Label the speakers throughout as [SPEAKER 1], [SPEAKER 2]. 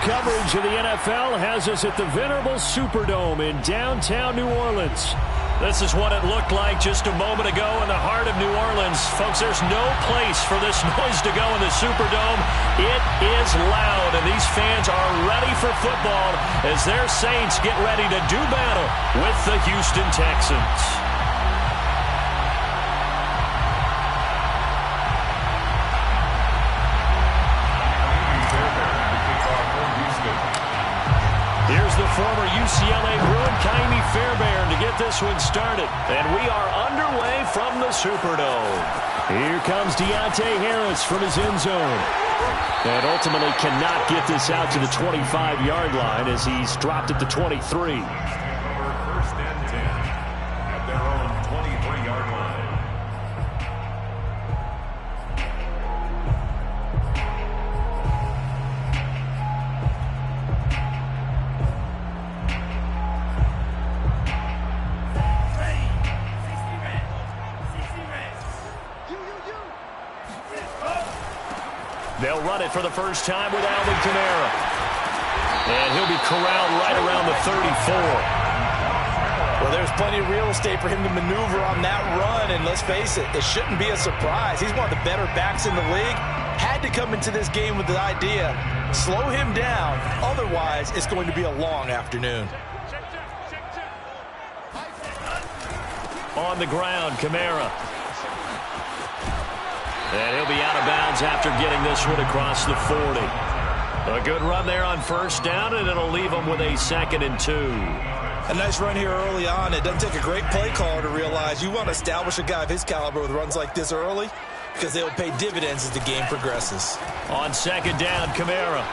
[SPEAKER 1] coverage of the NFL has us at the venerable Superdome in downtown New Orleans. This is what it looked like just a moment ago in the heart of New Orleans. Folks, there's no place for this noise to go in the Superdome. It is loud, and these fans are ready for football as their Saints get ready to do battle with the Houston Texans. Here's the former UCLA Bruin, Ka'imi Fairbairn, to get this one started. And we are underway from the Superdome. Here comes Deontay Harris from his end zone. And ultimately cannot get this out to the 25-yard line as he's dropped at the 23.
[SPEAKER 2] First and 10 at their own 23-yard line.
[SPEAKER 1] They'll run it for the first time with Alvin Kamara. And he'll be corralled right around the 34.
[SPEAKER 3] Well, there's plenty of real estate for him to maneuver on that run. And let's face it, it shouldn't be a surprise. He's one of the better backs in the league. Had to come into this game with the idea, slow him down. Otherwise, it's going to be a long afternoon.
[SPEAKER 1] On the ground, Kamara. And he'll be out of bounds after getting this one across the 40. A good run there on first down, and it'll leave them with a 2nd and 2.
[SPEAKER 3] A nice run here early on. It doesn't take a great play caller to realize you want to establish a guy of his caliber with runs like this early because they'll pay dividends as the game progresses.
[SPEAKER 1] On 2nd down, Kamara.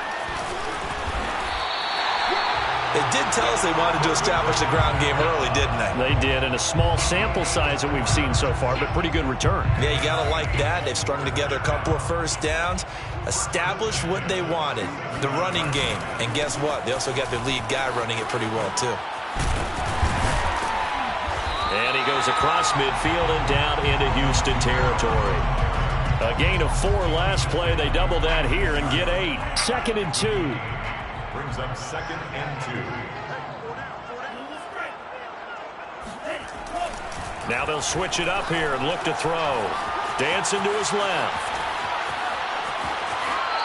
[SPEAKER 3] They did tell us they wanted to establish the ground game early, didn't they?
[SPEAKER 1] They did, and a small sample size that we've seen so far, but pretty good return.
[SPEAKER 3] Yeah, you got to like that. They've strung together a couple of first downs, established what they wanted, the running game. And guess what? They also got their lead guy running it pretty well, too.
[SPEAKER 1] And he goes across midfield and down into Houston territory. A gain of 4 last play. They double that here and get 8. 2nd and 2.
[SPEAKER 2] Brings up 2nd and 2.
[SPEAKER 1] Now they'll switch it up here and look to throw. Dancing to his left.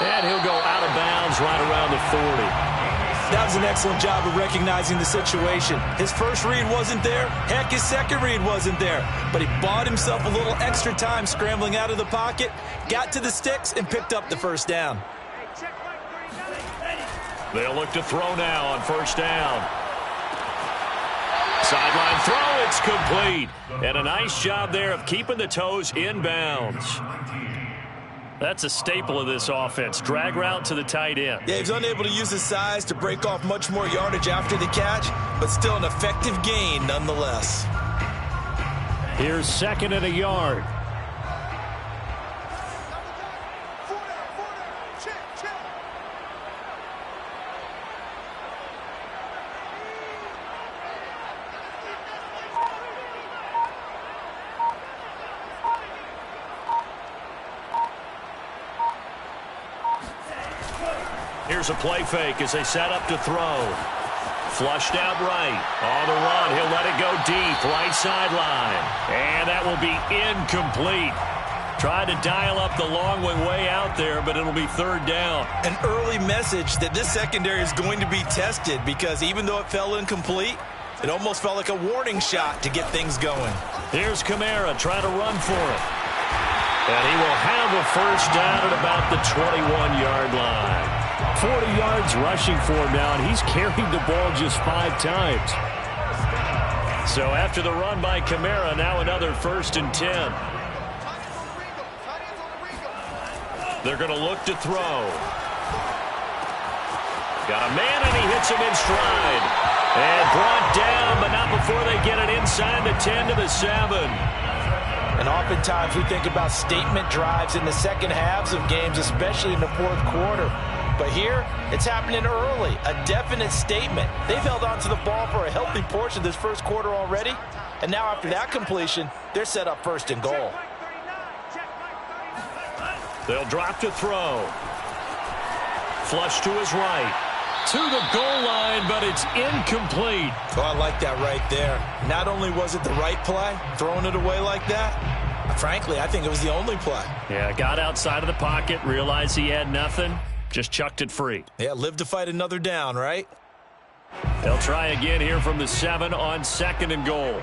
[SPEAKER 1] And he'll go out of bounds right around the 40.
[SPEAKER 3] That was an excellent job of recognizing the situation. His first read wasn't there. Heck, his second read wasn't there. But he bought himself a little extra time scrambling out of the pocket, got to the sticks, and picked up the first down.
[SPEAKER 1] They'll look to throw now on first down. Sideline throw, it's complete. And a nice job there of keeping the toes in bounds. That's a staple of this offense. Drag route to the tight end.
[SPEAKER 3] Yeah, he's unable to use his size to break off much more yardage after the catch, but still an effective gain nonetheless.
[SPEAKER 1] Here's 2nd and a yard. Here's a play fake as they set up to throw. Flushed out right. On the run, he'll let it go deep. Right sideline. And that will be incomplete. Tried to dial up the long way out there, but it'll be 3rd down.
[SPEAKER 3] An early message that this secondary is going to be tested because even though it fell incomplete, it almost felt like a warning shot to get things going.
[SPEAKER 1] Here's Kamara trying to run for it. And he will have a first down at about the 21-yard line. 40 yards rushing for him now, and he's carried the ball just 5 times. So after the run by Kamara, now another 1st and 10. They're going to look to throw. Got a man, and he hits him in stride. And brought down, but not before they get it inside the 10 to the 7.
[SPEAKER 3] And oftentimes we think about statement drives in the second halves of games, especially in the 4th quarter. But here, it's happening early, a definite statement. They've held on to the ball for a healthy portion of this 1st quarter already. And now after that completion, they're set up 1st and goal.
[SPEAKER 1] They'll drop to throw. Flush to his right. to the goal line, but it's incomplete.
[SPEAKER 3] Oh, I like that right there. Not only was it the right play, throwing it away like that, frankly, I think it was the only play.
[SPEAKER 1] Yeah, got outside of the pocket, realized he had nothing, just chucked it free.
[SPEAKER 3] Yeah, live to fight another down, right?
[SPEAKER 1] They'll try again here from the 7 on 2nd and goal.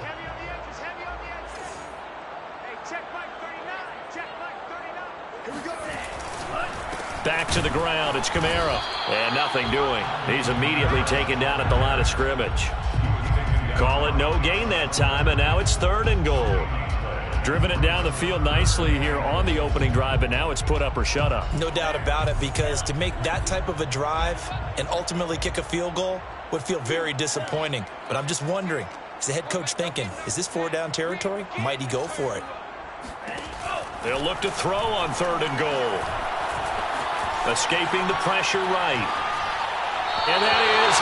[SPEAKER 1] Back to the ground, it's Kamara. And nothing doing. He's immediately taken down at the line of scrimmage. Call it no gain that time, and now it's 3rd and goal. Driven it down the field nicely here on the opening drive, but now it's put up or shut up.
[SPEAKER 3] No doubt about it, because to make that type of a drive and ultimately kick a field goal would feel very disappointing. But I'm just wondering, is the head coach thinking, is this 4-down territory? Might he go for it?
[SPEAKER 1] They'll look to throw on 3rd and goal. Escaping the pressure right. And that is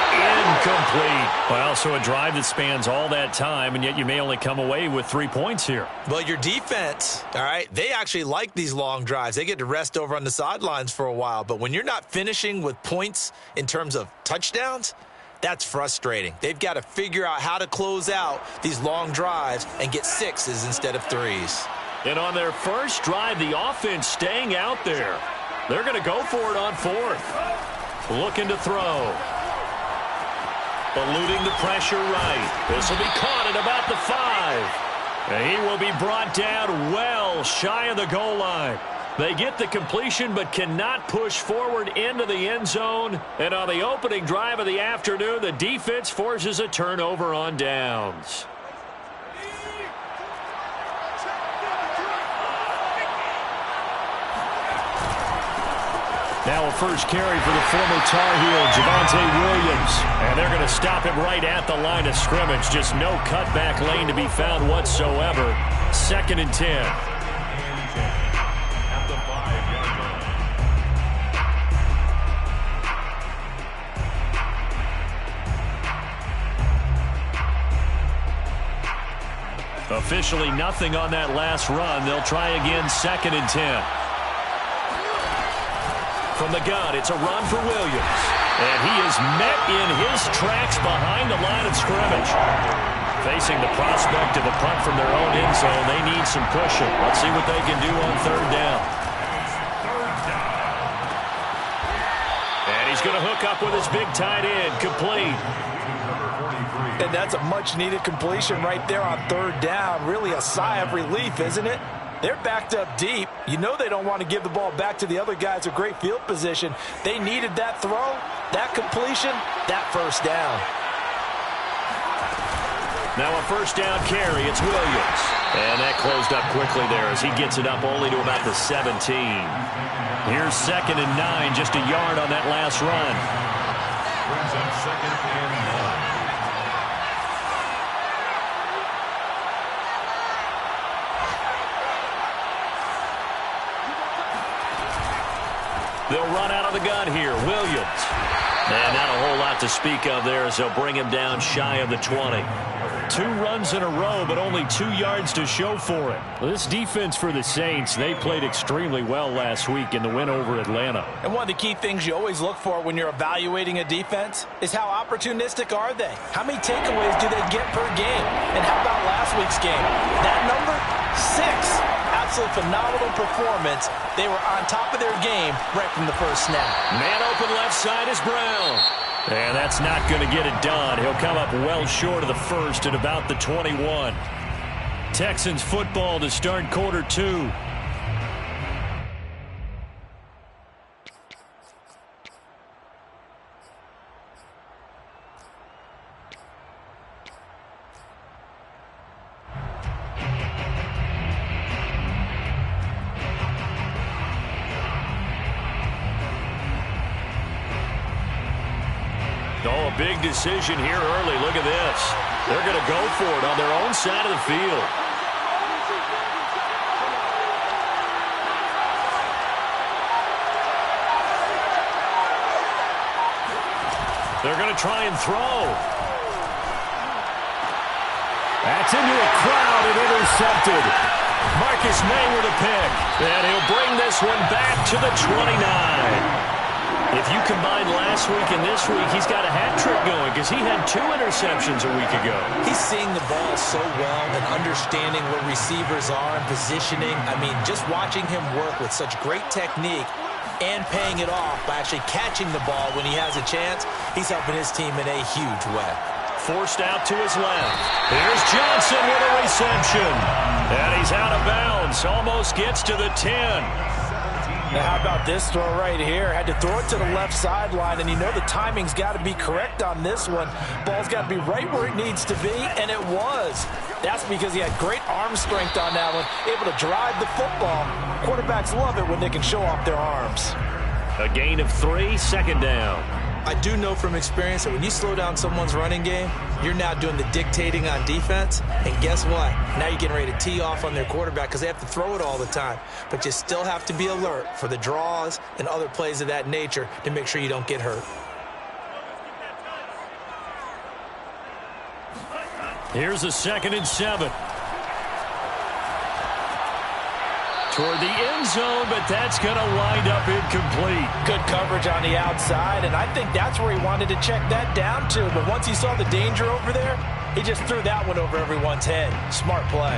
[SPEAKER 1] incomplete. Well, so a drive that spans all that time, and yet you may only come away with 3 points here.
[SPEAKER 3] Well, your defense, all right, they actually like these long drives. They get to rest over on the sidelines for a while. But when you're not finishing with points in terms of touchdowns, that's frustrating. They've got to figure out how to close out these long drives and get 6s instead of 3s.
[SPEAKER 1] And on their first drive, the offense staying out there. They're going to go for it on 4th. Looking to throw. Eluding the pressure right. This will be caught at about the 5. And he will be brought down well shy of the goal line. They get the completion but cannot push forward into the end zone. And on the opening drive of the afternoon, the defense forces a turnover on downs. Now a first carry for the former Tar Heel, Javonte Williams. And they're going to stop him right at the line of scrimmage. Just no cutback lane to be found whatsoever. 2nd and 10.
[SPEAKER 2] At the 5-yard line.
[SPEAKER 1] Officially nothing on that last run. They'll try again 2nd and 10. From the gun, it's a run for Williams. And he is met in his tracks behind the line of scrimmage. Facing the prospect of a punt from their own end zone, they need some cushion. Let's see what they can do on 3rd down. And he's going to hook up with his big tight end, complete.
[SPEAKER 3] And that's a much-needed completion right there on 3rd down. Really a sigh of relief, isn't it? They're backed up deep. You know they don't want to give the ball back to the other guys. A great field position. They needed that throw, that completion, that 1st down.
[SPEAKER 1] Now a 1st down carry. It's Williams. And that closed up quickly there as he gets it up only to about the 17. Here's 2nd and 9, just a yard on that last run.
[SPEAKER 2] Brings up 2nd and 9.
[SPEAKER 1] They'll run out of the gun here. Williams. And not a whole lot to speak of there as they'll bring him down shy of the 20. 2 runs in a row, but only 2 yards to show for it. Well, this defense for the Saints, they played extremely well last week in the win over Atlanta.
[SPEAKER 3] And one of the key things you always look for when you're evaluating a defense is how opportunistic are they? How many takeaways do they get per game? And how about last week's game? That number, 6. Absolute phenomenal performance. They were on top of their game right from the first snap.
[SPEAKER 1] Man open left side is Brown. And that's not going to get it done. He'll come up well short of the 1st at about the 21. Texans football to start quarter 2. Oh, a big decision here early. Look at this. They're going to go for it on their own side of the field. They're going to try and throw. That's into a crowd and intercepted. Marcus May with a pick. And he'll bring this one back to the 29. It if you combine last week and this week, he's got a hat trick going because he had 2 interceptions a week ago.
[SPEAKER 3] He's seeing the ball so well and understanding where receivers are and positioning. I mean, just watching him work with such great technique and paying it off by actually catching the ball when he has a chance, he's helping his team in a huge way.
[SPEAKER 1] Forced out to his left. Here's Johnson with a reception. And he's out of bounds. Almost gets to the 10.
[SPEAKER 3] Now, how about this throw right here? Had to throw it to the left sideline, and you know the timing's got to be correct on this one. Ball's got to be right where it needs to be, and it was. That's because he had great arm strength on that one, able to drive the football. Quarterbacks love it when they can show off their arms.
[SPEAKER 1] A gain of 3, second down.
[SPEAKER 3] I do know from experience that when you slow down someone's running game, you're now doing the dictating on defense. And guess what? Now you're getting ready to tee off on their quarterback because they have to throw it all the time. But you still have to be alert for the draws and other plays of that nature to make sure you don't get hurt.
[SPEAKER 1] Here's a 2nd and 7. Toward the end zone, but that's going to wind up incomplete.
[SPEAKER 3] Good coverage on the outside, and I think that's where he wanted to check that down to. But once he saw the danger over there, he just threw that one over everyone's head. Smart play.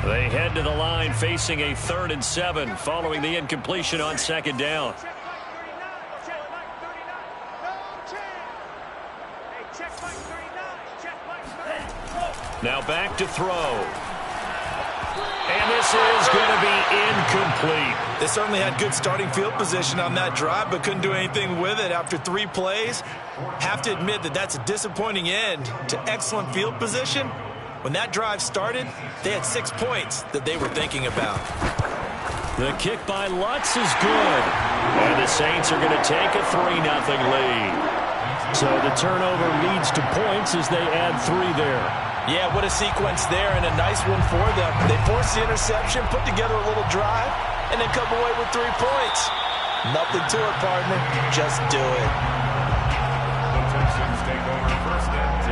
[SPEAKER 1] They head to the line facing a 3rd and 7 following the incompletion on 2nd down. Now back to throw. And this is going to be incomplete.
[SPEAKER 3] They certainly had good starting field position on that drive, but couldn't do anything with it after 3 plays. Have to admit that that's a disappointing end to excellent field position. When that drive started, they had 6 points that they were thinking about.
[SPEAKER 1] The kick by Lutz is good. And the Saints are going to take a 3-0 lead. So the turnover leads to points as they add 3 there.
[SPEAKER 3] Yeah, what a sequence there, and a nice one for them. They forced the interception, put together a little drive, and then come away with 3 points. Nothing to it, partner. Just do it.
[SPEAKER 2] The Texans take over 1st and 10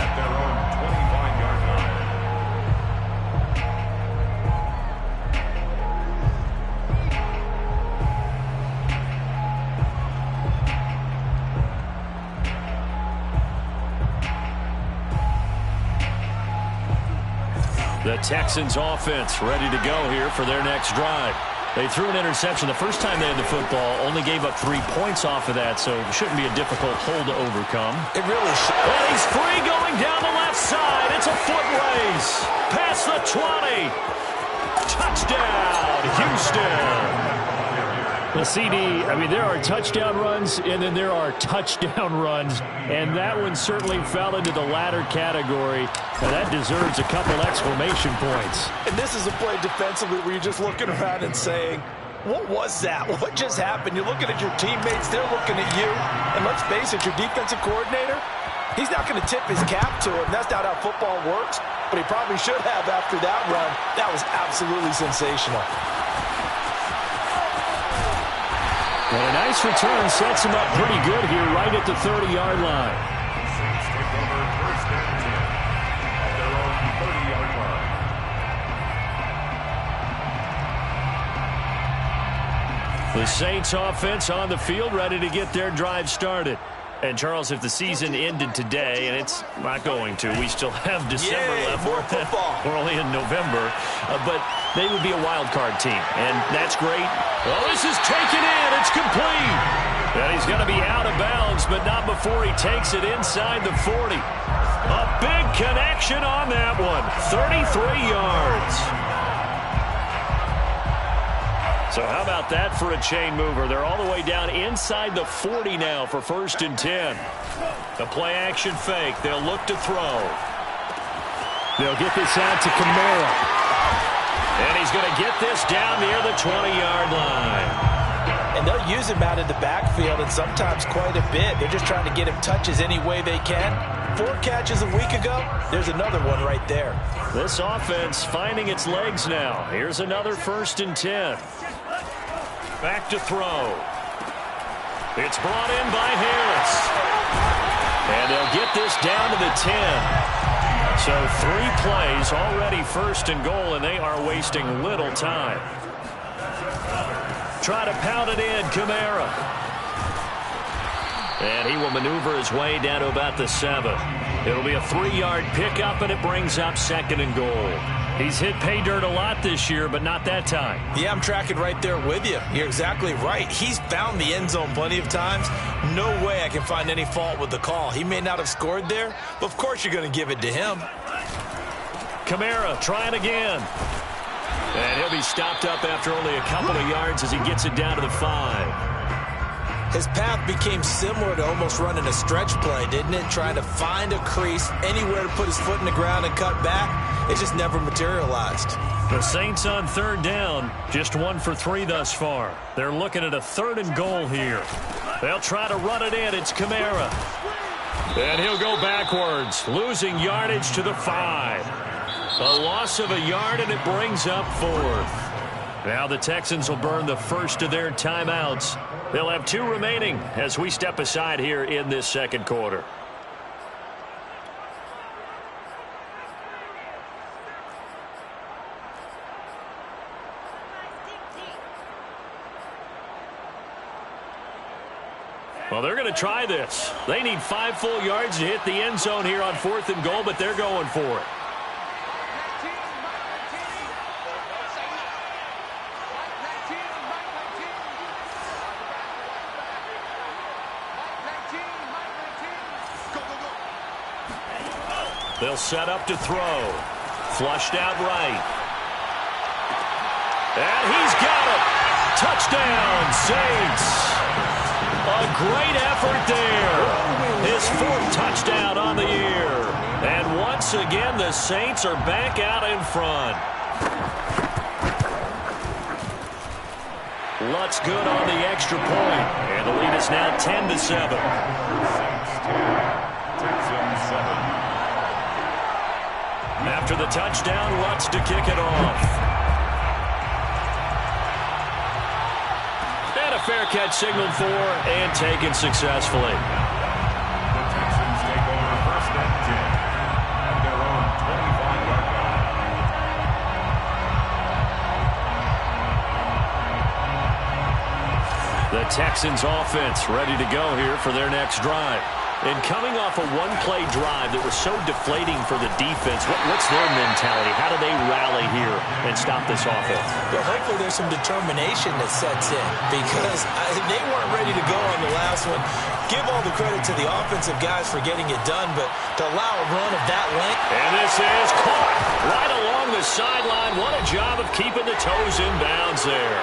[SPEAKER 2] at their own 25-yard line.
[SPEAKER 1] The Texans offense ready to go here for their next drive. They threw an interception the first time they had the football, only gave up 3 points off of that, so it shouldn't be a difficult hole to overcome.
[SPEAKER 3] It really should.
[SPEAKER 1] And he's free going down the left side. It's a foot race. Past the 20. Touchdown, Houston. The CD, I mean, there are touchdown runs, and then there are touchdown runs, and that one certainly fell into the latter category, and that deserves a couple exclamation points.
[SPEAKER 3] And this is a play defensively where you're just looking around and saying, what was that? What just happened? You're looking at your teammates, they're looking at you, and let's face it, your defensive coordinator, he's not going to tip his cap to him. That's not how football works, but he probably should have after that run. That was absolutely sensational.
[SPEAKER 1] And a nice return sets him up pretty good here right at the 30-yard line.
[SPEAKER 2] Saints take over 1st and 10 at their own 30-yard line.
[SPEAKER 1] The Saints offense on the field ready to get their drive started. And, Charles, if the season ended today, and it's not going to, we still have December left.
[SPEAKER 3] More football.
[SPEAKER 1] We're only in November. But they would be a wild card team, and that's great. Well, this is taken in. It's complete. And he's going to be out of bounds, but not before he takes it inside the 40. A big connection on that one. 33 yards. So how about that for a chain mover? They're all the way down inside the 40 now for 1st and 10. The play-action fake. They'll look to throw. They'll get this out to Kamara. And he's going to get this down near the 20-yard line.
[SPEAKER 3] And they'll use him out in the backfield, and sometimes quite a bit. They're just trying to get him touches any way they can. 4 catches a week ago. There's another one right there.
[SPEAKER 1] This offense finding its legs now. Here's another 1st and 10. Back to throw. It's brought in by Harris. And they'll get this down to the 10. So 3 plays already 1st and goal, and they are wasting little time. try to pound it in. Kamara. And he will maneuver his way down to about the 7. It'll be a 3-yard pickup, and it brings up 2nd and goal. He's hit pay dirt a lot this year, but not that time.
[SPEAKER 3] Yeah, I'm tracking right there with you. You're exactly right. He's found the end zone plenty of times. No way I can find any fault with the call. He may not have scored there, but of course you're going to give it to him.
[SPEAKER 1] Kamara trying again. And he'll be stopped up after only a couple of yards as he gets it down to the 5.
[SPEAKER 3] His path became similar to almost running a stretch play, didn't it? Trying to find a crease, anywhere to put his foot in the ground and cut back. It just never materialized.
[SPEAKER 1] The Saints on 3rd down, just 1 for 3 thus far. They're looking at a 3rd and goal here. They'll try to run it in. It's Kamara. And he'll go backwards, losing yardage to the 5. A loss of a yard, and it brings up 4th. Now the Texans will burn the first of their timeouts. They'll have 2 remaining as we step aside here in this 2nd quarter. Well, they're going to try this. They need 5 full yards to hit the end zone here on 4th and goal, but they're going for it. They'll set up to throw. Flushed out right. And he's got it. Touchdown, Saints. A great effort there. His 4th touchdown on the year. And once again, the Saints are back out in front. Lutz good on the extra point. And the lead is now 10-7.
[SPEAKER 2] Saints 10, Texans 7.
[SPEAKER 1] After the touchdown, Lutz to kick it off. And a fair catch signaled for and taken successfully.
[SPEAKER 2] The Texans take over 1st and 10 at their own 25-yard line.
[SPEAKER 1] The Texans offense ready to go here for their next drive. And coming off a 1-play drive that was so deflating for the defense, what's their mentality? How do they rally here and stop this offense?
[SPEAKER 3] Well, hopefully there's some determination that sets in because they weren't ready to go on the last one. Give all the credit to the offensive guys for getting it done, but to allow a run of that length.
[SPEAKER 1] And this is caught right along the sideline. What a job of keeping the toes in bounds there.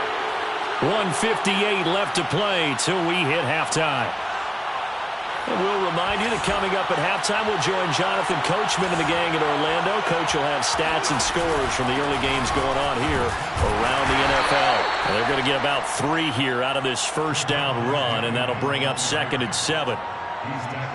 [SPEAKER 1] 1:58 left to play till we hit halftime. And we'll remind you that coming up at halftime, we'll join Jonathan Coachman and the gang in Orlando. Coach will have stats and scores from the early games going on here around the NFL. And they're going to get about 3 here out of this 1st down run, and that'll bring up 2nd and 7.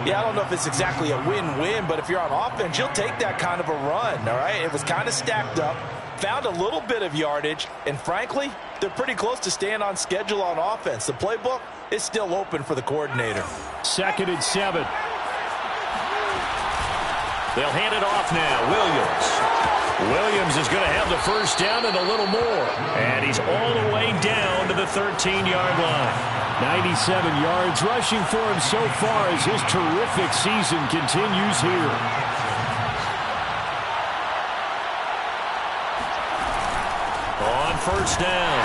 [SPEAKER 3] Yeah, I don't know if it's exactly a win-win, but if you're on offense, you'll take that kind of a run, all right? It was kind of stacked up, found a little bit of yardage, and frankly, they're pretty close to staying on schedule on offense. The playbook is still open for the coordinator.
[SPEAKER 1] 2nd and 7. They'll hand it off now. Williams is going to have the 1st down and a little more. And he's all the way down to the 13-yard line. 97 yards rushing for him so far as his terrific season continues here. On 1st down,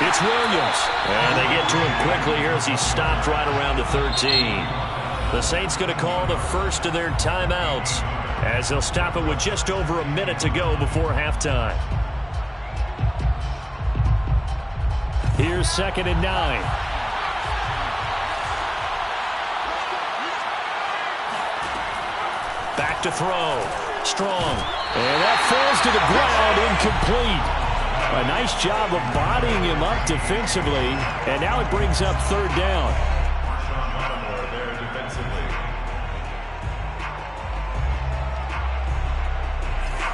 [SPEAKER 1] it's Williams. And they get to him quickly here as he stopped right around the 13. The Saints going to call the first of their timeouts as they'll stop it with just over a minute to go before halftime. Here's 2nd and 9. Back to throw. Strong. And that falls to the ground, incomplete. A nice job of bodying him up defensively, and now it brings up 3rd down.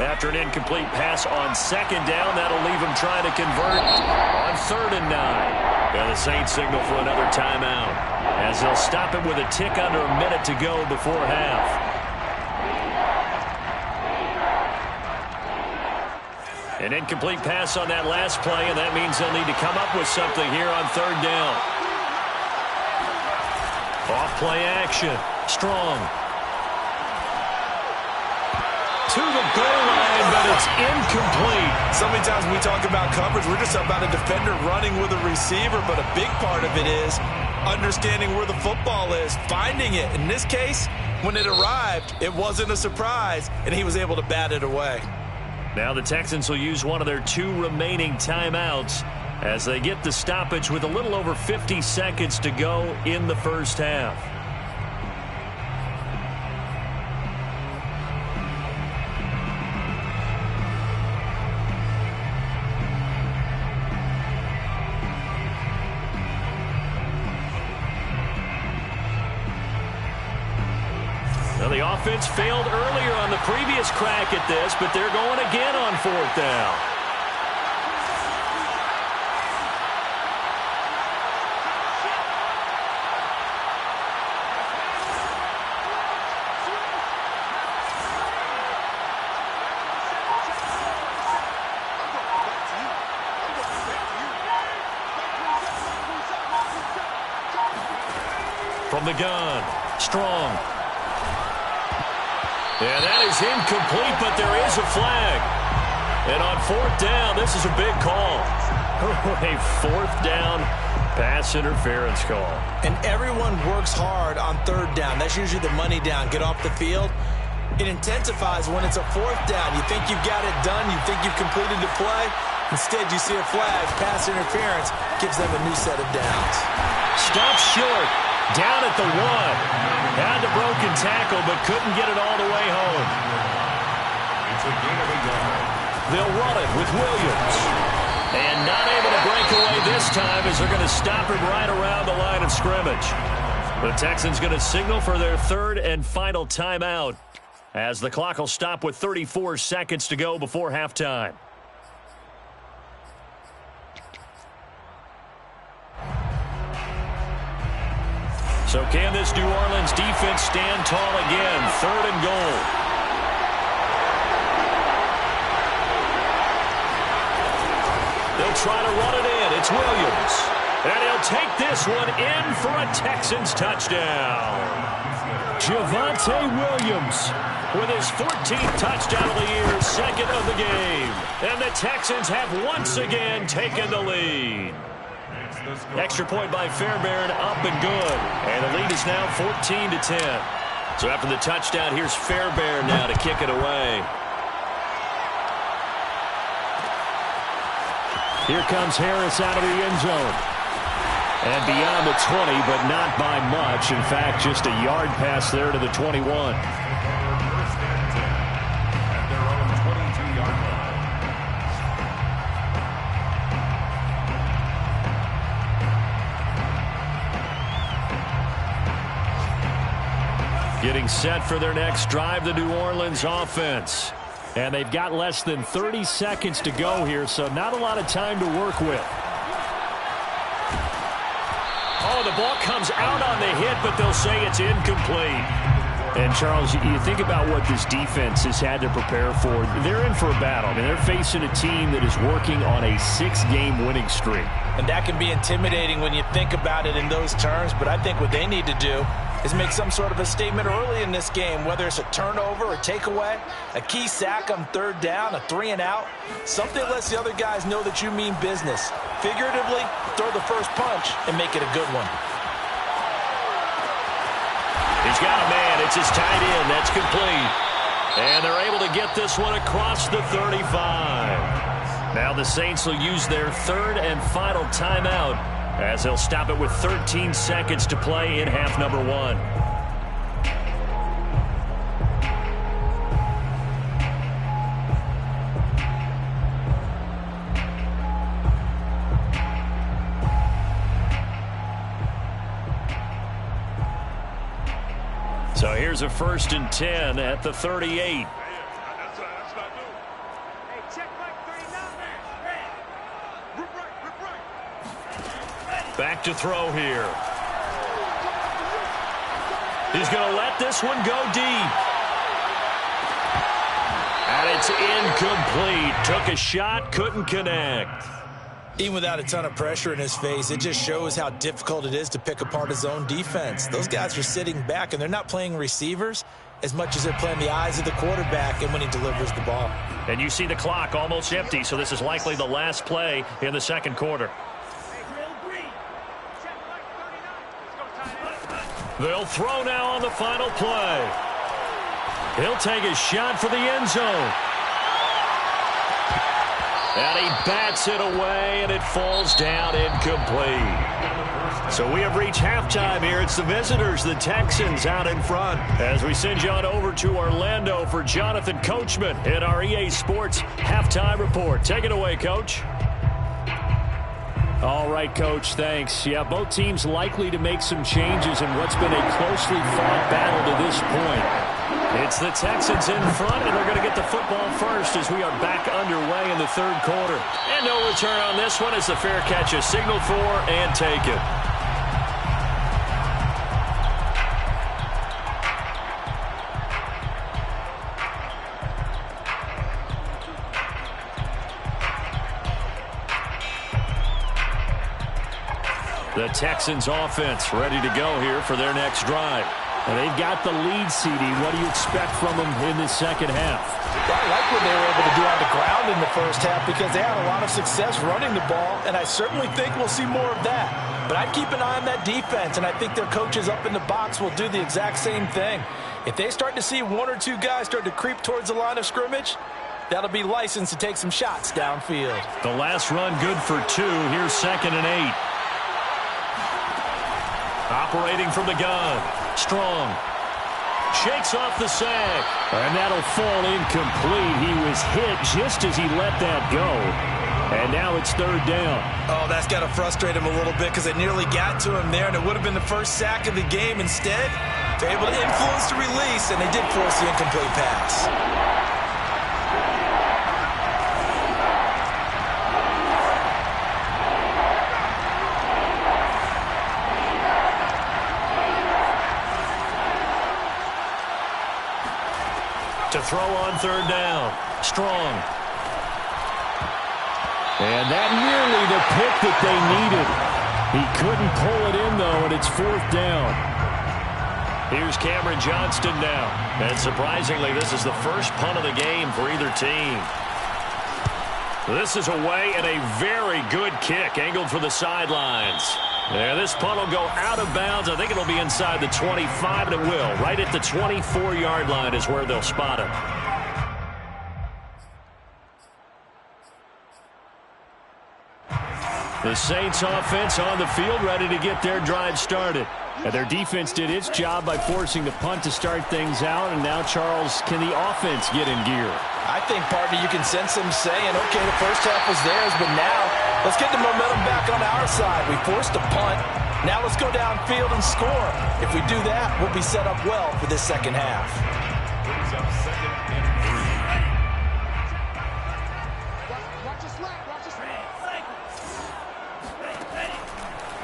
[SPEAKER 1] After an incomplete pass on 2nd down, that'll leave him trying to convert on 3rd and 9. And the Saints signal for another timeout as they'll stop it with a tick under a minute to go before half. An incomplete pass on that last play, and that means they'll need to come up with something here on third down. Off play action. Strong. To the goal line, but it's incomplete.
[SPEAKER 3] So many times when we talk about coverage, we're just about a defender running with a receiver, but a big part of it is understanding where the football is, finding it. In this case, when it arrived, it wasn't a surprise, and he was able to bat it away.
[SPEAKER 1] Now the Texans will use one of their 2 remaining timeouts as they get the stoppage with a little over 50 seconds to go in the first half. The offense failed earlier on the previous crack at this, but they're going again on fourth down. From the gun, Strong. And that is incomplete, but there is a flag. And on fourth down, this is a big call. A fourth down pass interference call.
[SPEAKER 3] And everyone works hard on third down. That's usually the money down. Get off the field. It intensifies when it's a fourth down. You think you've got it done. You think you've completed the play. Instead, you see a flag. Pass interference gives them a new set of downs.
[SPEAKER 1] Stop short. Down at the 1. Had the broken tackle, but couldn't get it all the way home.
[SPEAKER 2] It's a gain of a yard.
[SPEAKER 1] They'll run it with Williams. And not able to break away this time as they're going to stop him right around the line of scrimmage. The Texans going to signal for their 3rd and final timeout as the clock will stop with 34 seconds to go before halftime. So can this New Orleans defense stand tall again? 3rd and goal. They'll try to run it in. It's Williams. And he'll take this one in for a Texans touchdown. Javonte Williams with his 14th touchdown of the year, 2nd of the game. And the Texans have once again taken the lead. Extra point by Fairbairn, up and good. And the lead is now 14-10. So after the touchdown, here's Fairbairn now to kick it away. Here comes Harris out of the end zone. And beyond the 20, but not by much. In fact, just a yard pass there to the 21. Getting set for their next drive, the New Orleans offense. And they've got less than 30 seconds to go here, so not a lot of time to work with. Oh, the ball comes out on the hit, but they'll say it's incomplete. And, Charles, you think about what this defense has had to prepare for. They're in for a battle. I mean, they're facing a team that is working on a 6-game winning streak.
[SPEAKER 3] And that can be intimidating when you think about it in those terms, but I think what they need to do is make some sort of a statement early in this game, whether it's a turnover, a takeaway, a key sack on third down, a 3-and-out, something that lets the other guys know that you mean business. Figuratively, throw the first punch and make it a good one.
[SPEAKER 1] He's got a man. It's his tight end. That's complete. And they're able to get this one across the 35. Now the Saints will use their 3rd and final timeout as they'll stop it with 13 seconds to play in half number 1. So here's a 1st and 10 at the 38. Back to throw here. He's going to let this one go deep. And it's incomplete. Took a shot, couldn't connect.
[SPEAKER 3] Even without a ton of pressure in his face, it just shows how difficult it is to pick apart his own defense. Those guys are sitting back, and they're not playing receivers as much as they're playing the eyes of the quarterback and when he delivers the ball.
[SPEAKER 1] And you see the clock almost empty, so this is likely the last play in the second quarter. They'll throw now on the final play. He'll take a shot for the end zone. And he bats it away, and it falls down incomplete. So we have reached halftime here. It's the visitors, the Texans, out in front. As we send you on over to Orlando for Jonathan Coachman in our EA Sports Halftime Report. Take it away, Coach.
[SPEAKER 4] All right, Coach, thanks. Yeah, both teams likely to make some changes in what's been a closely fought battle to this point.
[SPEAKER 1] It's the Texans in front, and they're going to get the football first as we are back underway in the third quarter. And no return on this one as the fair catch is signaled for and taken. The Texans offense ready to go here for their next drive.
[SPEAKER 4] And they've got the lead, CD. What do you expect from them in the second half?
[SPEAKER 3] I like what they were able to do on the ground in the first half because they had a lot of success running the ball, and I certainly think we'll see more of that. But I'd keep an eye on that defense, and I think their coaches up in the box will do the exact same thing. If they start to see one or two guys start to creep towards the line of scrimmage, that'll be licensed to take some shots downfield.
[SPEAKER 1] The last run good for 2. Here's 2nd and 8. Operating from the gun. Strong. Shakes off the sack.
[SPEAKER 4] And that'll fall incomplete. He was hit just as he let that go. And now it's 3rd down.
[SPEAKER 3] Oh, that's got to frustrate him a little bit because it nearly got to him there, and it would have been the first sack of the game. Instead, they're able to influence the release, and they did force the incomplete pass.
[SPEAKER 1] To throw on 3rd down. Strong.
[SPEAKER 4] And that nearly the pick that they needed. He couldn't pull it in, though, and it's 4th down.
[SPEAKER 1] Here's Cameron Johnston now. And surprisingly, this is the first punt of the game for either team. This is away and a very good kick angled for the sidelines. Yeah, this punt will go out of bounds. I think it'll be inside the 25, and it will. Right at the 24-yard line is where they'll spot him.
[SPEAKER 4] The Saints offense on the field ready to get their drive started. And their defense did its job by forcing the punt to start things out. And now, Charles, can the offense get in gear?
[SPEAKER 3] I think, partner, you can sense them saying, okay, the first half was theirs, but now let's get the momentum back on our side. We forced a punt. Now let's go downfield and score. If we do that, we'll be set up well for this second half.
[SPEAKER 2] Brings up 2nd and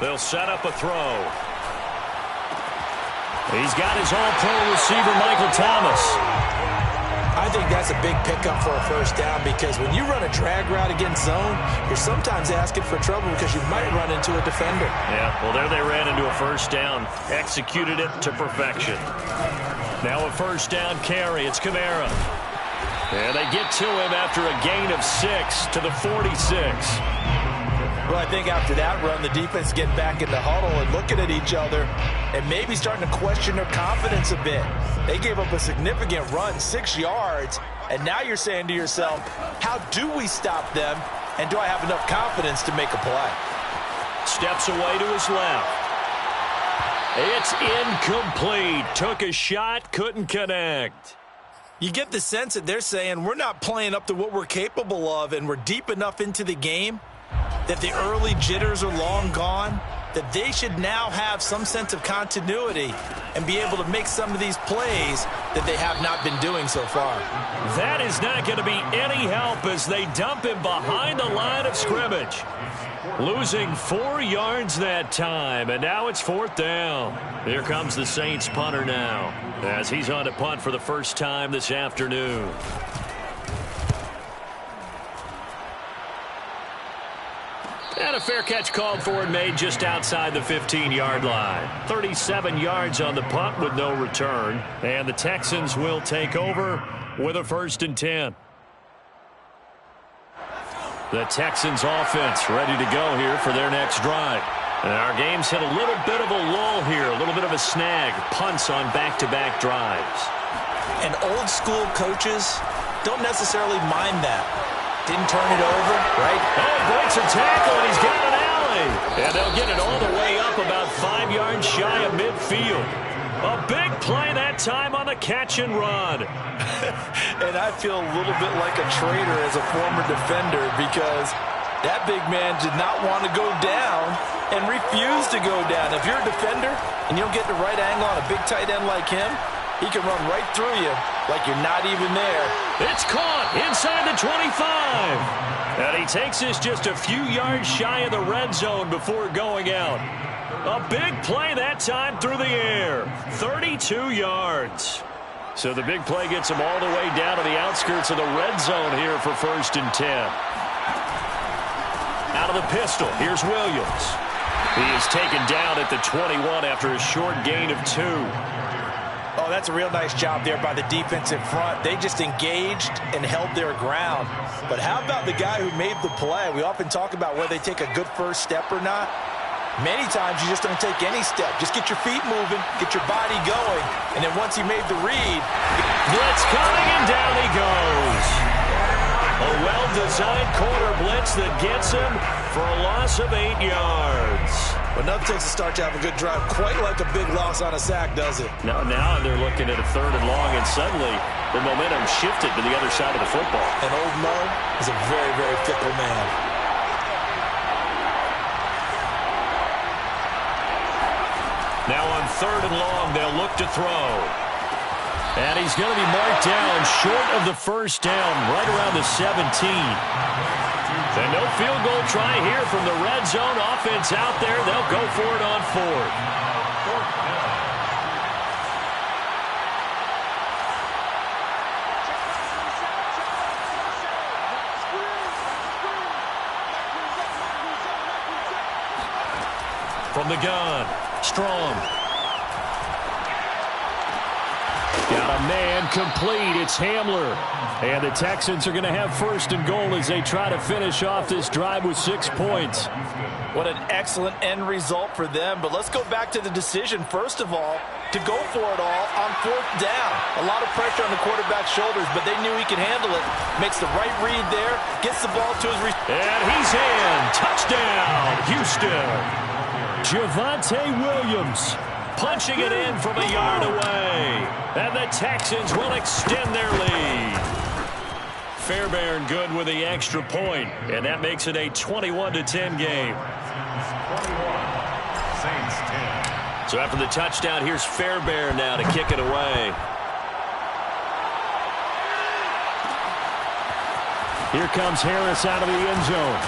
[SPEAKER 2] 3.
[SPEAKER 1] They'll set up a throw. He's got his all-pro receiver, Michael Thomas.
[SPEAKER 3] I think that's a big pickup for a first down because when you run a drag route against zone, you're sometimes asking for trouble because you might run into a defender.
[SPEAKER 1] Yeah, well, there they ran into a first down. Executed it to perfection. Now a first down carry. It's Kamara. And they get to him after a gain of 6 to the 46.
[SPEAKER 3] Well, I think after that run, the defense getting back in the huddle and looking at each other and maybe starting to question their confidence a bit. They gave up a significant run, 6 yards, and now you're saying to yourself, how do we stop them, and do I have enough confidence to make a play?
[SPEAKER 1] Steps away to his left. It's incomplete. Took a shot, couldn't connect.
[SPEAKER 3] You get the sense that they're saying we're not playing up to what we're capable of, and we're deep enough into the game that the early jitters are long gone, that they should now have some sense of continuity and be able to make some of these plays that they have not been doing so far.
[SPEAKER 1] That is not going to be any help as they dump him behind the line of scrimmage. Losing 4 yards that time, and now it's 4th down. Here comes the Saints punter now as he's on to punt for the first time this afternoon. And a fair catch called for and made just outside the 15-yard line. 37 yards on the punt with no return. And the Texans will take over with a 1st and 10. The Texans offense ready to go here for their next drive. And our game's hit a little bit of a lull here, a little bit of a snag. Punts on back-to-back drives.
[SPEAKER 3] And old-school coaches don't necessarily mind that. Didn't turn it over, right?
[SPEAKER 1] Oh, breaks a tackle, and he's got an alley. And they'll get it all the way up about 5 yards shy of midfield. A big play that time on the catch and run.
[SPEAKER 3] And I feel a little bit like a traitor as a former defender because that big man did not want to go down and refused to go down. If you're a defender and you don't get the right angle on a big tight end like him, he can run right through you like you're not even there.
[SPEAKER 1] It's caught inside the 25. And he takes this just a few yards shy of the red zone before going out. A big play that time through the air. 32 yards. So the big play gets him all the way down to the outskirts of the red zone here for 1st and 10. Out of the pistol, here's Williams. He is taken down at the 21 after a short gain of 2.
[SPEAKER 3] Oh, that's a real nice job there by the defense in front. They just engaged and held their ground. But how about the guy who made the play? We often talk about whether they take a good first step or not. Many times you just don't take any step. Just get your feet moving, get your body going, and then once he made the read...
[SPEAKER 1] Blitz coming, and down he goes. A well-designed corner blitz that gets him for a loss of 8 yards.
[SPEAKER 3] But nothing takes a start to have a good drive quite like a big loss on a sack, does it?
[SPEAKER 1] Now they're looking at a 3rd and long, and suddenly the momentum shifted to the other side of the football.
[SPEAKER 3] And old Mo is a very, very fickle man.
[SPEAKER 1] Now on 3rd and long, they'll look to throw. And he's going to be marked down short of the first down, right around the 17. And no field goal try here from the red zone. Offense out there. They'll go for it on 4th. From the gun, Strong. Got a man complete. It's Hamler. And the Texans are going to have 1st and goal as they try to finish off this drive with 6 points.
[SPEAKER 3] What an excellent end result for them. But let's go back to the decision, first of all, to go for it all on 4th down. A lot of pressure on the quarterback's shoulders, but they knew he could handle it. Makes the right read there, gets the ball to his...
[SPEAKER 1] And he's in. Touchdown, Houston. Javonte Williams punching it in from a yard away. And the Texans will extend their lead. Fairbairn good with the extra point, and that makes it a 21-10 game.
[SPEAKER 2] 21, Saints 10.
[SPEAKER 1] So after the touchdown, here's Fairbairn now to kick it away. Here comes Harris out of the end zone.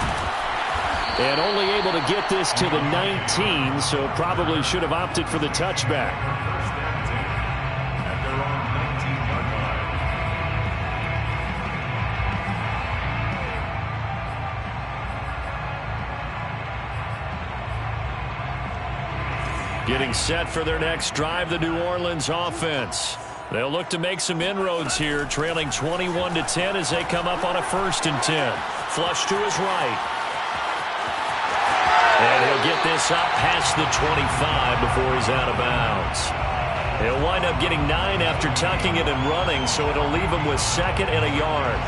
[SPEAKER 1] And only able to get this to the 19, so probably should have opted for the touchback.
[SPEAKER 2] First and 10 at their own 19-yard line.
[SPEAKER 1] Getting set for their next drive, the New Orleans offense. They'll look to make some inroads here, trailing 21-10 as they come up on a 1st and 10. Flush to his right. And he'll get this up past the 25 before he's out of bounds. He'll wind up getting 9 after tucking it and running, so it'll leave him with 2nd and a yard.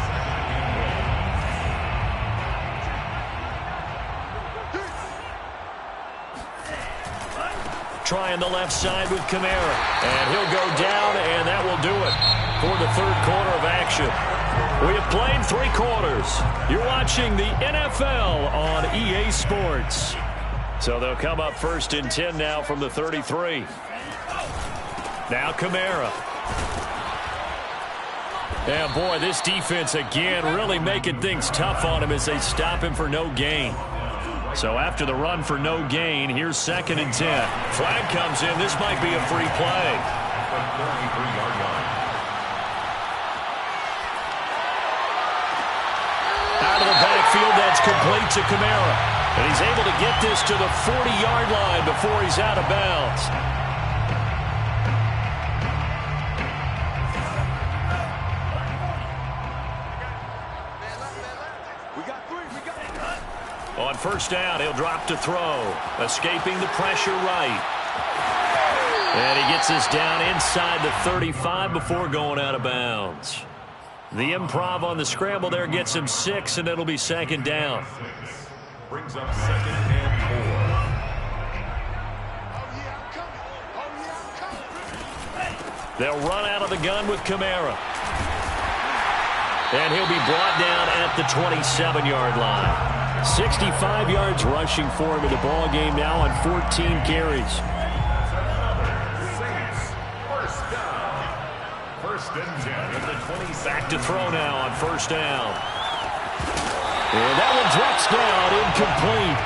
[SPEAKER 1] Trying the left side with Kamara. And he'll go down, and that will do it for the 3rd quarter of action. We have played 3 quarters. You're watching the NFL on EA Sports. So they'll come up 1st and 10 now from the 33. Now Kamara. And boy, this defense again really making things tough on him as they stop him for no gain. So after the run for no gain, here's 2nd and 10. Flag comes in. This might be a free play.
[SPEAKER 2] The 33-yard line.
[SPEAKER 1] Out of the backfield, that's complete to Kamara. And he's able to get this to the 40-yard line before he's out of bounds. On first down, he'll drop to throw. Escaping the pressure right. And he gets this down inside the 35 before going out of bounds. The improv on the scramble there gets him 6, and it'll be second down.
[SPEAKER 2] Brings up 2nd and 4.
[SPEAKER 1] They'll run out of the gun with Kamara. And he'll be brought down at the 27-yard line. 65 yards rushing for him in the ball game now on 14 carries.
[SPEAKER 2] First and 10 at the 20.
[SPEAKER 1] Back to throw now on first down. And that one drops down, incomplete.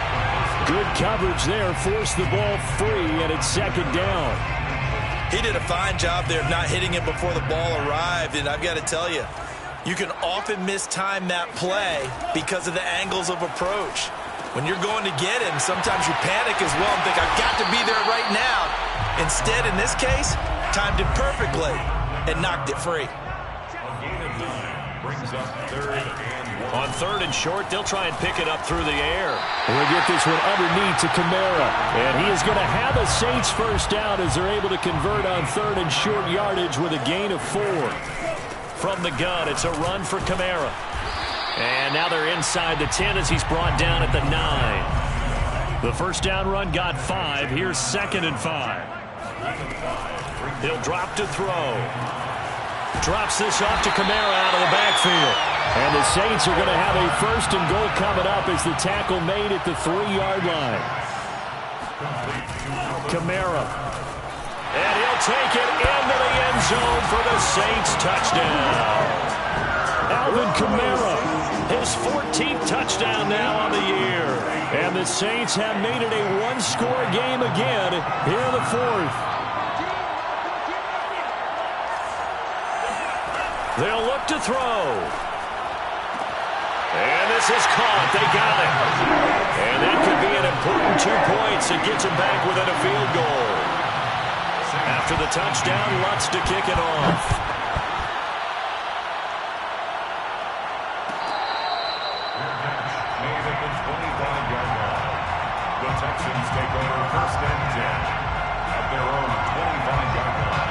[SPEAKER 1] Good coverage there, forced the ball free, and it's second down.
[SPEAKER 3] He did a fine job there of not hitting it before the ball arrived, and I've got to tell you, you can often mistime that play because of the angles of approach. When you're going to get him, sometimes you panic as well and think, I've got to be there right now. Instead, in this case, timed it perfectly and knocked it free.
[SPEAKER 2] Brings up 3rd and 1.
[SPEAKER 1] On 3rd and short, they'll try and pick it up through the air. We'll get this one underneath to Kamara. And he is going to have a Saints first down as they're able to convert on 3rd and short yardage with a gain of 4. From the gun, it's a run for Kamara. And now they're inside the 10 as he's brought down at the 9. The first down run got 5. Here's 2nd and 5. He'll drop to throw. Drops this off to Kamara out of the backfield. And the Saints are going to have a first and goal coming up as the tackle made at the 3-yard line. Kamara. And he'll take it into the end zone for the Saints touchdown. Alvin Kamara, his 14th touchdown now on the year. And the Saints have made it a one-score game again here in the 4th. They'll look to throw. And this is caught. They got it. And that could be an important 2 points. It gets them back within a field goal. After the touchdown, Lutz to kick it off.
[SPEAKER 2] Made at the 25-yard line. The Texans take over 1st and 10 at their own 25-yard line.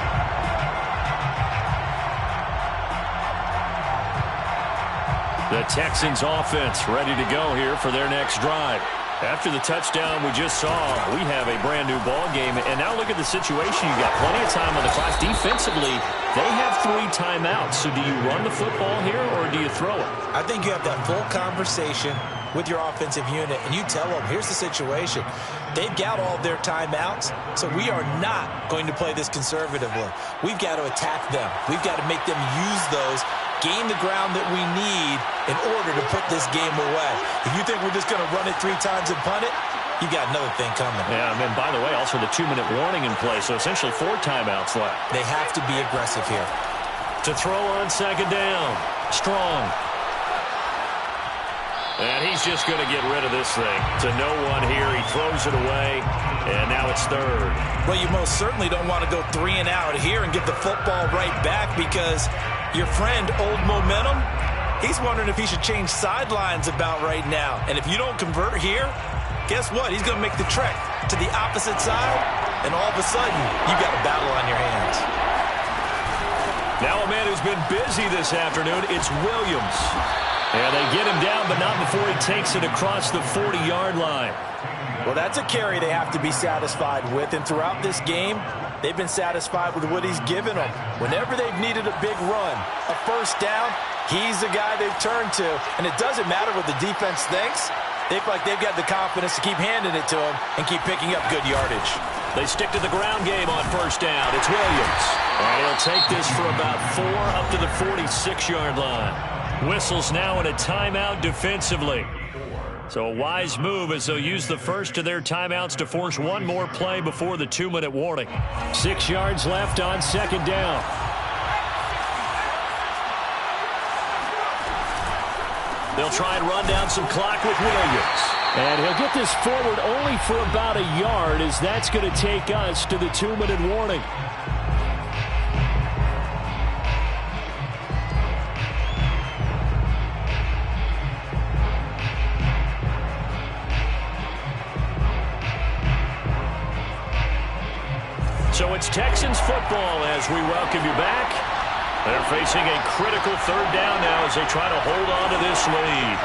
[SPEAKER 1] The Texans offense ready to go here for their next drive. After the touchdown we just saw, we have a brand new ball game. And now look at the situation. You've got plenty of time on the clock. Defensively, they have 3 timeouts. So do you run the football here or do you throw it?
[SPEAKER 3] I think you have that full conversation with your offensive unit, and you tell them, here's the situation. They've got all their timeouts, so we are not going to play this conservatively. We've got to attack them. We've got to make them use those, gain the ground that we need in order to put this game away. If you think we're just going to run it 3 times and punt it, you got another thing coming.
[SPEAKER 1] Yeah, and by the way, also the 2-minute warning in play, so essentially 4 timeouts left.
[SPEAKER 3] They have to be aggressive here.
[SPEAKER 1] To throw on second down. Strong. And he's just going to get rid of this thing. To no one here. He throws it away. And now it's 3rd.
[SPEAKER 3] Well, you most certainly don't want to go 3 and out here and get the football right back because your friend, Old Momentum, he's wondering if he should change sidelines about right now. And if you don't convert here, guess what? He's going to make the trek to the opposite side, and all of a sudden, you got a battle on your hands.
[SPEAKER 1] Now a man who's been busy this afternoon, it's Williams. And they get him down, but not before he takes it across the 40-yard line.
[SPEAKER 3] Well, that's a carry they have to be satisfied with, and throughout this game, they've been satisfied with what he's given them. Whenever they've needed a big run, a first down, he's the guy they've turned to. And it doesn't matter what the defense thinks. They feel like they've got the confidence to keep handing it to him and keep picking up good yardage.
[SPEAKER 1] They stick to the ground game on first down. It's Williams. And he'll take this for about 4 up to the 46-yard line. Whistles now in a timeout defensively. So a wise move as they'll use the first of their timeouts to force one more play before the 2-minute warning. 6 yards left on second down. They'll try and run down some clock with Williams.
[SPEAKER 4] And he'll get this forward only for about a yard, as that's going to take us to the 2-minute warning.
[SPEAKER 1] So it's Texans football as we welcome you back. They're facing a critical third down now as they try to hold on to this lead.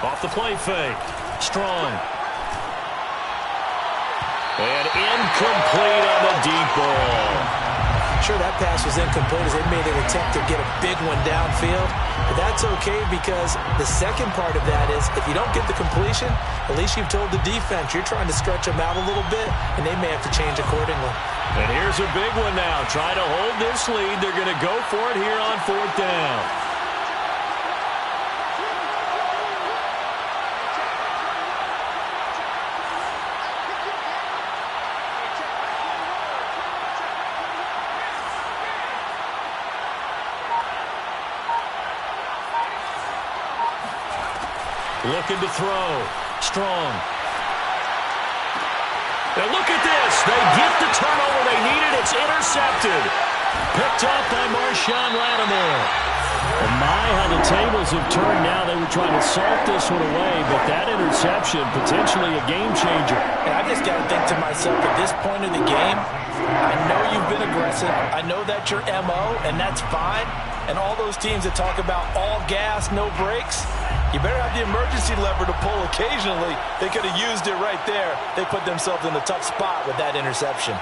[SPEAKER 1] Off the play fake. Strong. And incomplete on the deep ball.
[SPEAKER 3] Sure, that pass was incomplete as they made an attempt to get a big one downfield. But that's okay because the second part of that is if you don't get the completion, at least you've told the defense you're trying to stretch them out a little bit, and they may have to change accordingly.
[SPEAKER 1] And here's a big one now. Trying to hold this lead. They're going to go for it here on fourth down. Looking to throw. Strong. And look at this. They get the turnover they needed. It's intercepted. Picked up by Marshawn Lattimore.
[SPEAKER 4] And my, how the tables have turned now. They were trying to salt this one away, but that interception, potentially a game changer.
[SPEAKER 3] And I just got to think to myself, at this point of the game, I know you've been aggressive. I know that's your MO, and that's fine. And all those teams that talk about all gas, no brakes, you better have the emergency lever to pull occasionally. They could have used it right there. They put themselves in a tough spot with that interception.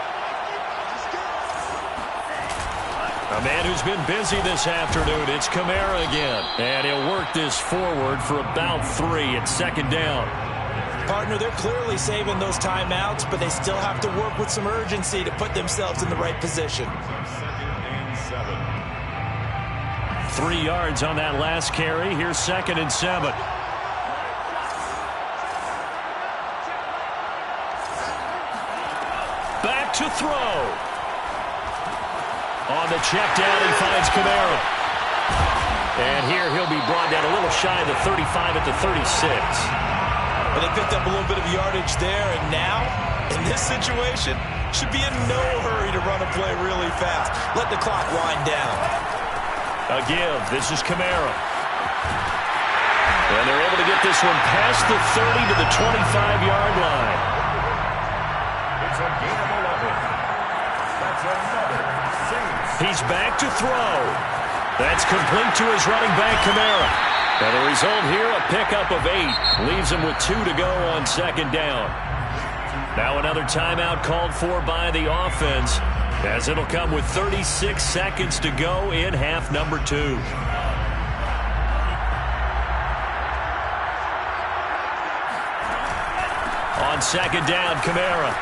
[SPEAKER 1] A man who's been busy this afternoon, it's Kamara again. And he'll work this forward for about 3 at second down.
[SPEAKER 3] Partner, they're clearly saving those timeouts, but they still have to work with some urgency to put themselves in the right position.
[SPEAKER 1] 3 yards on that last carry. Here's 2nd and 7. Back to throw. On the check down, he finds Kamara. And here he'll be brought down a little shy of the 35 at the 36.
[SPEAKER 3] But they picked up a little bit of yardage there, and now, in this situation, should be in no hurry to run a play really fast. Let the clock wind down.
[SPEAKER 1] A give. This is Kamara. And they're able to get this one past the 30 to the 25-yard line.
[SPEAKER 2] It's a gain of 11. That's another Saints.
[SPEAKER 1] He's back to throw. That's complete to his running back, Kamara. And the result here, a pickup of 8. Leaves him with 2 to go on second down. Now another timeout called for by the offense, as it'll come with 36 seconds to go in half number 2. On second down, Kamara.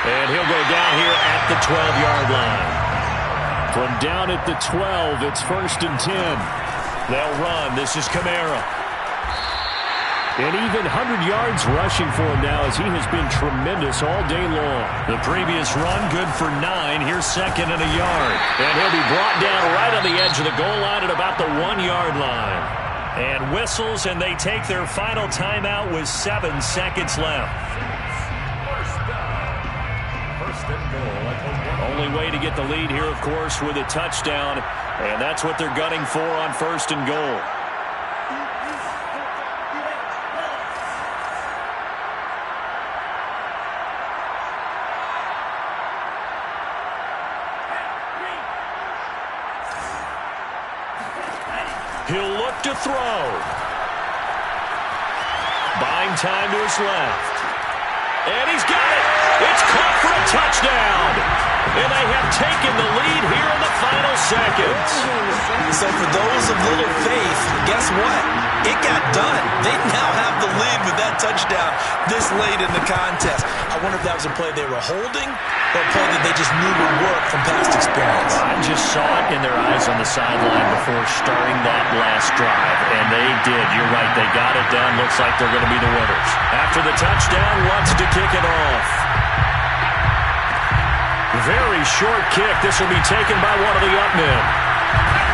[SPEAKER 1] And he'll go down here at the 12-yard line.
[SPEAKER 4] From down at the 12, it's 1st and 10.
[SPEAKER 1] They'll run. This is Kamara.
[SPEAKER 4] And even 100 yards rushing for him now, as he has been tremendous all day long.
[SPEAKER 1] The previous run, good for 9. Here's 2nd and a yard. And he'll be brought down right on the edge of the goal line at about the 1-yard line. And whistles, and they take their final timeout with 7 seconds left.
[SPEAKER 2] First and goal at the 1.
[SPEAKER 1] Only way to get the lead here, of course, with a touchdown. And that's what they're gunning for on 1st and goal. He'll look to throw. Buying time to his left. And he's got it. It's caught for a touchdown. And they have taken the lead here in the final seconds.
[SPEAKER 3] So for those of little faith, guess what? It got done. They now have the lead with that touchdown this late in the contest. I wonder if that was a play they were holding or a play that they just knew would work from past experience.
[SPEAKER 1] I just saw it in their eyes eyes on the sideline before starting that last drive, and they did. You're right. They got it done. Looks like they're going to be the winners. After the touchdown, wants to kick it off. Very short kick. This will be taken by one of the up men.